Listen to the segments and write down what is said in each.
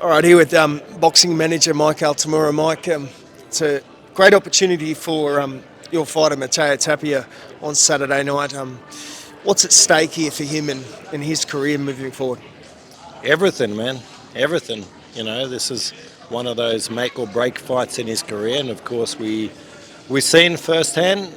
All right, here with boxing manager Mike Altamura. Mike, it's a great opportunity for your fighter Mateo Tapia on Saturday night. What's at stake here for him and his career moving forward? Everything, man. Everything. This is one of those make or break fights in his career, and of course we've seen firsthand.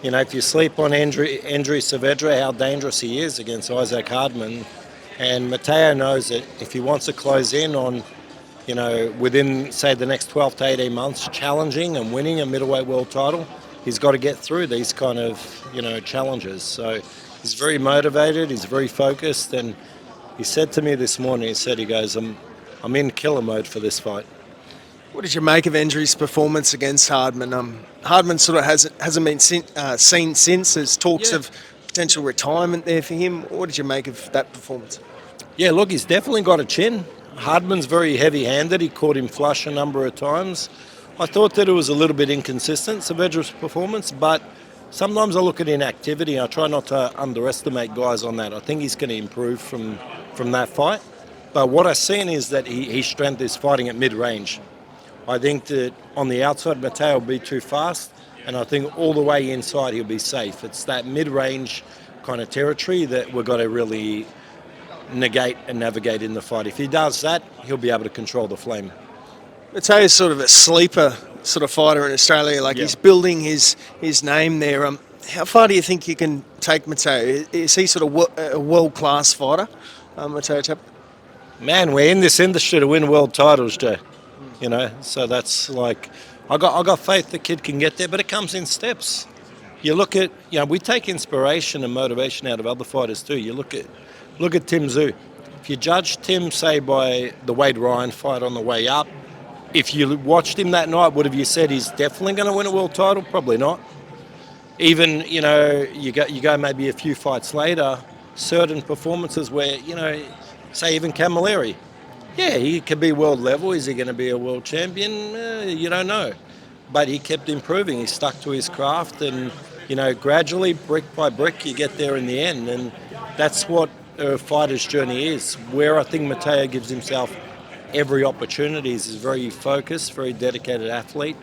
If you sleep on Andrew Saavedra, how dangerous he is against Isaac Hardman, and Mateo knows that if he wants to close in on, within say the next 12 to 18 months, challenging and winning a middleweight world title, he's got to get through these kind of challenges. So he's very motivated. He's very focused, and he said to me this morning, he goes, I'm in killer mode for this fight. What did you make of Andrew's performance against Hardman? Hardman sort of hasn't been seen since. There's talks of potential retirement there for him. What did you make of that performance? Yeah, look, he's definitely got a chin. Hardman's very heavy-handed. He caught him flush a number of times. I thought that it was a little bit inconsistent, Saavedra's performance, but sometimes I look at inactivity. I try not to underestimate guys on that. I think he's going to improve from that fight. But what I've seen is that his strength is fighting at mid-range. I think that on the outside, Mateo will be too fast, and I think all the way inside he'll be safe. It's that mid-range kind of territory that we've got to really negate and navigate in the fight. If he does that, he'll be able to control the flame. Mateo's sort of a sleeper sort of fighter in Australia. He's building his name there. How far do you think you can take Mateo? Is he sort of a world-class fighter, Mateo Tapia? Man, we're in this industry to win world titles, Joe. So that's like, I got faith the kid can get there, but it comes in steps. You look at, we take inspiration and motivation out of other fighters too. You look at Tszyu. If you judge Tim, say, by the Wade Ryan fight on the way up, if you watched him that night, would have you said he's definitely going to win a world title? Probably not. Even, you go maybe a few fights later, certain performances where, say even Camilleri. Yeah, he could be world level. Is he going to be a world champion? You don't know. But he kept improving. He stuck to his craft, and, gradually, brick by brick, you get there in the end. And that's what a fighter's journey is. Where I think Mateo gives himself every opportunity is he's very focused, very dedicated athlete.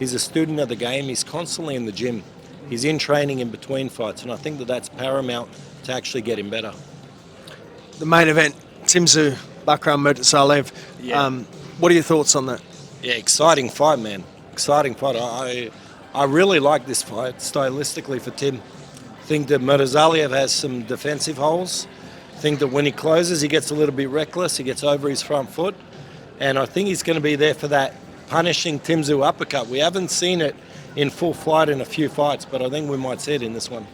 He's a student of the game. He's constantly in the gym. He's in training in between fights, and I think that that's paramount to actually get him better. The main event, Tszyu, Bakhram, Murtazaliev. What are your thoughts on that? Yeah, exciting fight, man. Exciting fight. I really like this fight stylistically for Tim. I think that Murtazaliev has some defensive holes. I think that when he closes, he gets a little bit reckless. He gets over his front foot. And I think he's going to be there for that punishing Tszyu uppercut. We haven't seen it in full flight in a few fights, but I think we might see it in this one.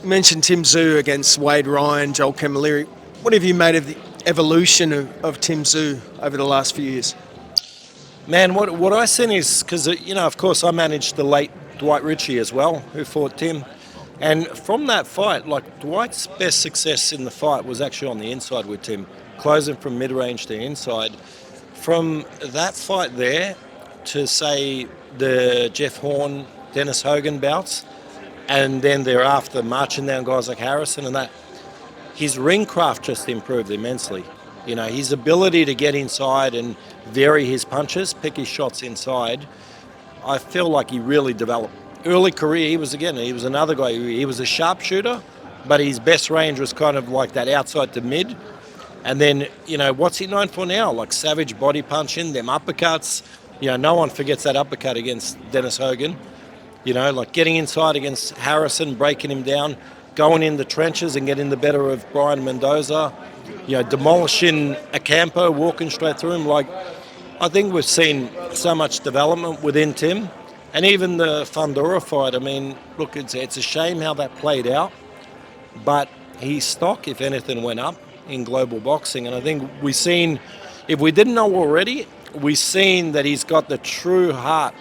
You mentioned Tszyu against Wade Ryan, Joel Camilleri. What have you made of the evolution of Tszyu over the last few years? Man, what I seen is, because, of course, I managed the late Dwight Ritchie as well, who fought Tim. And from that fight, Dwight's best success in the fight was actually on the inside with Tim, closing from mid-range to inside. From that fight there to, say, the Jeff Horn, Dennis Hogan bouts, and then thereafter marching down guys like Harrison and that, his ring craft just improved immensely. His ability to get inside and vary his punches, pick his shots inside, I feel like he really developed. Early career, he was another guy. He was a sharpshooter, but his best range was kind of like that outside to mid. And then, what's he known for now? Like savage body punching, them uppercuts. No one forgets that uppercut against Dennis Hogan. Like getting inside against Harrison, breaking him down, going in the trenches and getting the better of Brian Mendoza. Demolishing Ocampo, walking straight through him. I think we've seen so much development within Tim. And even the Fundora fight, look, it's a shame how that played out. But his stock, if anything, went up in global boxing. And I think we've seen, if we didn't know already, we've seen that he's got the true heart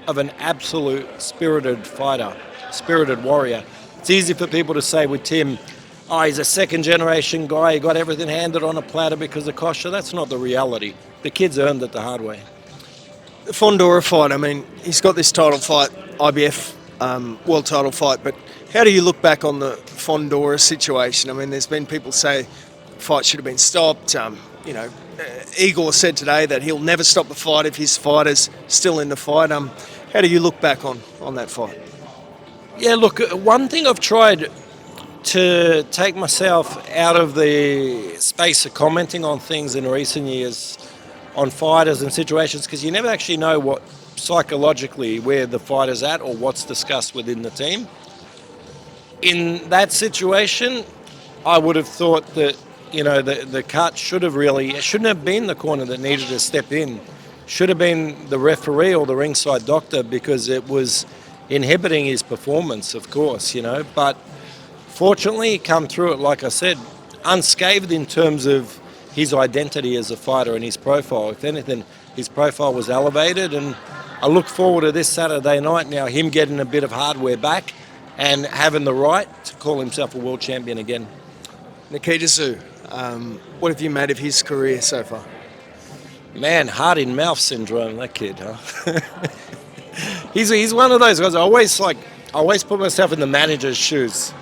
of an absolute spirited fighter, spirited warrior. It's easy for people to say with Tim, he's a second-generation guy, he got everything handed on a platter because of Kosher. That's not the reality. The kid's earned it the hard way. The Fundora fight, he's got this title fight, IBF world title fight, but how do you look back on the Fundora situation? There's been people say the fight should have been stopped. Igor said today that he'll never stop the fight if his fighter's still in the fight. How do you look back on that fight? Yeah, look, one thing I've tried to take myself out of the space of commenting on things in recent years, on fighters and situations, because you never actually know what psychologically where the fighter's at or what's discussed within the team. In that situation, I would have thought that the cut shouldn't have been the corner that needed to step in. Should have been the referee or the ringside doctor, because it was inhibiting his performance, of course, But fortunately, he come through it, like I said, unscathed in terms of his identity as a fighter and his profile. If anything, his profile was elevated, and I look forward to this Saturday night now, him getting a bit of hardware back and having the right to call himself a world champion again. Nikita Tszyu, what have you made of his career so far? Man, heart in mouth syndrome, that kid, huh? He's one of those guys. I always put myself in the manager's shoes.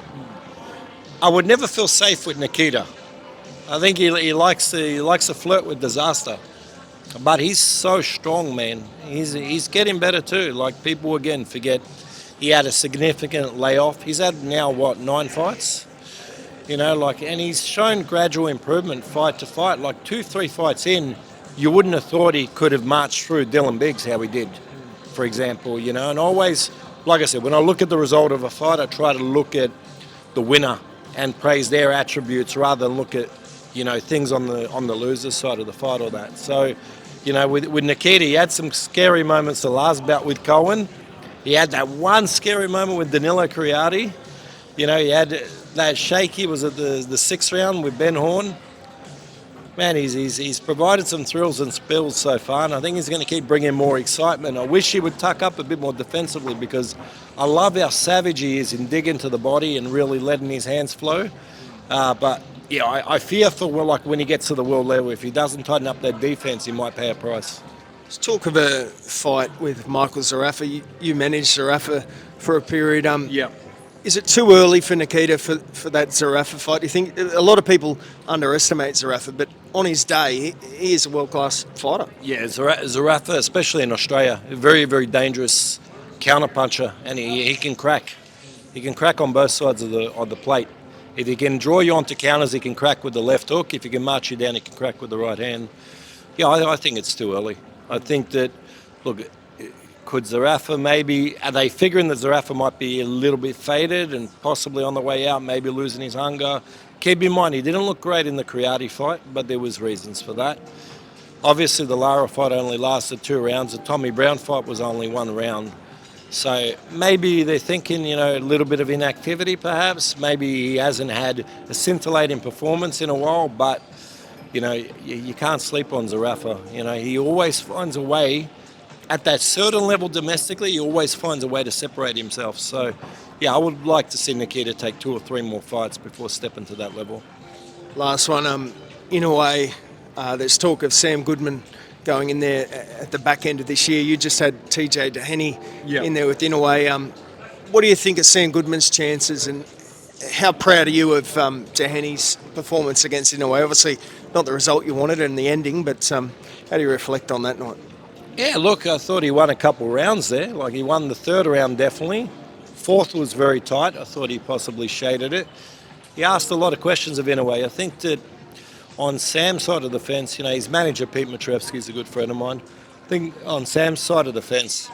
I would never feel safe with Nikita. I think he likes to flirt with disaster. But he's so strong, man. He's getting better too. Like, people again forget he had a significant layoff. He's had now 9 fights? And he's shown gradual improvement fight to fight. Like 2-3 fights in, you wouldn't have thought he could have marched through Dylan Biggs how he did, for example, And always, like I said, when I look at the result of a fight, I try to look at the winner and praise their attributes rather than look at, things on the loser's side of the fight or that. So, with Nikita, he had some scary moments the last bout with Cohen. He had that one scary moment with Danilo Criati. He had that shaky, was it the 6th round with Ben Horn? Man, he's provided some thrills and spills so far, and I think he's going to keep bringing more excitement. I wish he would tuck up a bit more defensively, because I love how savage he is in digging to the body and really letting his hands flow. But yeah, I fear for when he gets to the world level, if he doesn't tighten up that defense, he might pay a price. Let's talk of a fight with Michael Zarafa. You managed Zarafa for a period. Yeah. Is it too early for Nikita for that Zarafa fight? Do you think a lot of people underestimate Zarafa, but on his day, he is a world-class fighter? Yeah, Zarafa, especially in Australia, a very, very dangerous counterpuncher, and he can crack. He can crack on both sides of the plate. If he can draw you onto counters, he can crack with the left hook. If he can march you down, he can crack with the right hand. Yeah, I think it's too early. I think that, look, could Zarafa maybe, are they figuring that Zarafa might be a little bit faded and possibly on the way out, maybe losing his hunger? Keep in mind, he didn't look great in the Criati fight, but there was reasons for that. Obviously, the Lara fight only lasted 2 rounds. The Tommy Brown fight was only 1 round. So maybe they're thinking, a little bit of inactivity perhaps. Maybe he hasn't had a scintillating performance in a while, but, you can't sleep on Zarafa. He always finds a way. At that certain level domestically, he always finds a way to separate himself. So, yeah, I would like to see Nikita take 2 or 3 more fights before stepping to that level. Last one, Inoue, there's talk of Sam Goodman going in there at the back end of this year. You just had TJ Dehaney in there with Inoue. What do you think of Sam Goodman's chances, and how proud are you of Dehaney's performance against Inoue? Obviously, not the result you wanted in the ending, but how do you reflect on that night? Yeah, look, I thought he won a couple rounds there. Like, he won the 3rd round, definitely. 4th was very tight. I thought he possibly shaded it. He asked a lot of questions of Inoue. I think that on Sam's side of the fence, his manager, Pete Matrevsky, is a good friend of mine. I think on Sam's side of the fence,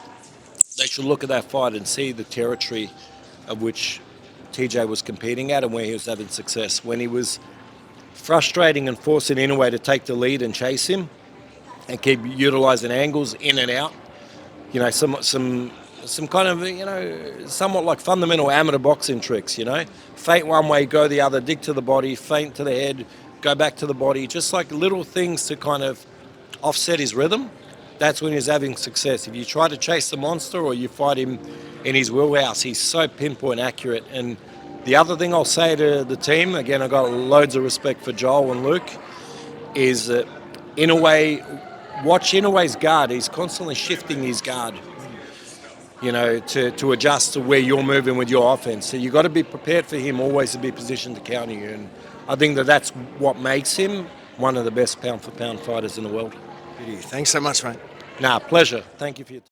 they should look at that fight and see the territory of which TJ was competing at and where he was having success. When he was frustrating and forcing Inoue to take the lead and chase him, and keep utilising angles in and out. Some kind of, somewhat like fundamental amateur boxing tricks, Feint one way, go the other, dig to the body, feint to the head, go back to the body. Just like little things to kind of offset his rhythm. That's when he's having success. If you try to chase the monster or you fight him in his wheelhouse, he's so pinpoint accurate. And the other thing I'll say to the team, again, I've got loads of respect for Joel and Luke, is that watch Inoue's guard. He's constantly shifting his guard, to adjust to where you're moving with your offense. So you've got to be prepared for him always to be positioned to counter you. And I think that that's what makes him one of the best pound for pound fighters in the world. Thanks so much, mate. Pleasure. Thank you for your time.